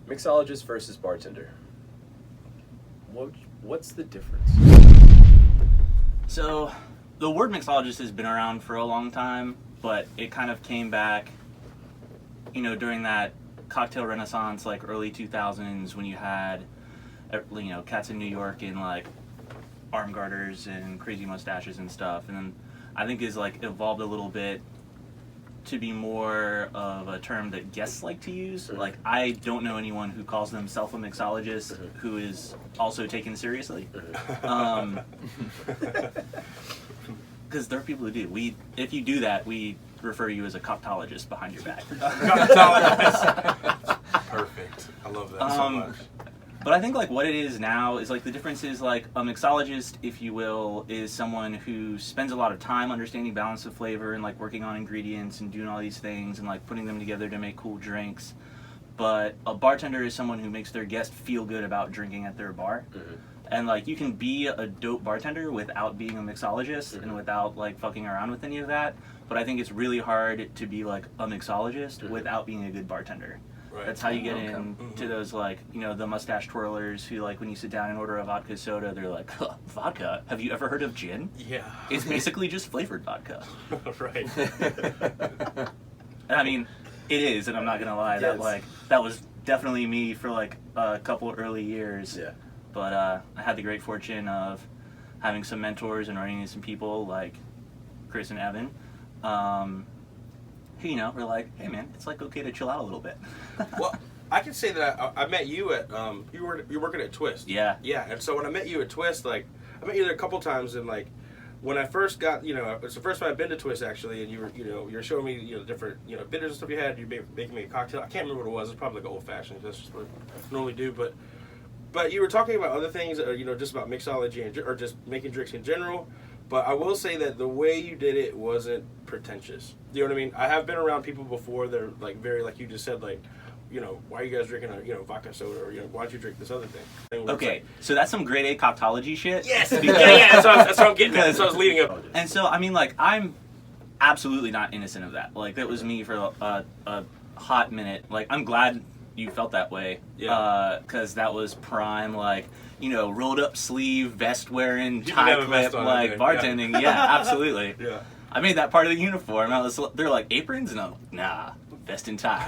Mixologist versus bartender. What's the difference? So, the word mixologist has been around for a long time, but it kind of came back, during that cocktail renaissance, like early 2000s, when you had, cats in New York in like arm garters and crazy mustaches and stuff, and then I think is like evolved a little bit to be more of a term that guests like to use. Mm-hmm. Like, I don't know anyone who calls themselves a mixologist mm-hmm. who is also taken seriously. Because there are people who do. If you do that, we refer you as a coctologist behind your back. Perfect. I love that so much. But I think like what it is now is like the difference is like a mixologist, if you will, is someone who spends a lot of time understanding balance of flavor and like working on ingredients and doing all these things and like putting them together to make cool drinks. But a bartender is someone who makes their guest feel good about drinking at their bar. Mm-hmm. And like you can be a dope bartender without being a mixologist mm-hmm. and without like fucking around with any of that. But I think it's really hard to be like a mixologist mm-hmm. without being a good bartender. Right. That's how you get into mm-hmm. those like, the mustache twirlers who like when you sit down and order a vodka soda, they're like, vodka? Have you ever heard of gin? Yeah. It's basically just flavored vodka. Right. And I mean, it is, and I'm not gonna lie, that was definitely me for like a couple early years. Yeah. But I had the great fortune of having some mentors and running into some people like Chris and Evan. We're like, hey man, it's like okay to chill out a little bit. Well, I can say that I met you at you were working at Twist. Yeah. Yeah, and so when I met you at Twist, like I met you there a couple times, and like when I first got, it's the first time I've been to Twist actually, and you were showing me different bitters and stuff you had. You making me a cocktail. I can't remember what it was. It's probably like an old fashioned. That's just what I normally do, but you were talking about other things, just about mixology or just making drinks in general. But I will say that the way you did it wasn't pretentious. You know what I mean? I have been around people before that are like very, like you just said, like, why are you guys drinking a vodka soda, or why don't you drink this other thing? Okay, so that's some grade A coctology shit. Yes, yeah. That's what I'm getting at. That's what I was leading up. And so I mean, like, I'm absolutely not innocent of that. Like, that was me for a hot minute. Like, I'm glad you felt that way. Yeah. Because that was prime, like, rolled up sleeve, vest wearing, tie clip, like bartending. Yeah, absolutely. Yeah. I made that part of the uniform. They're like aprons, and I'm like, nah, vest and tie.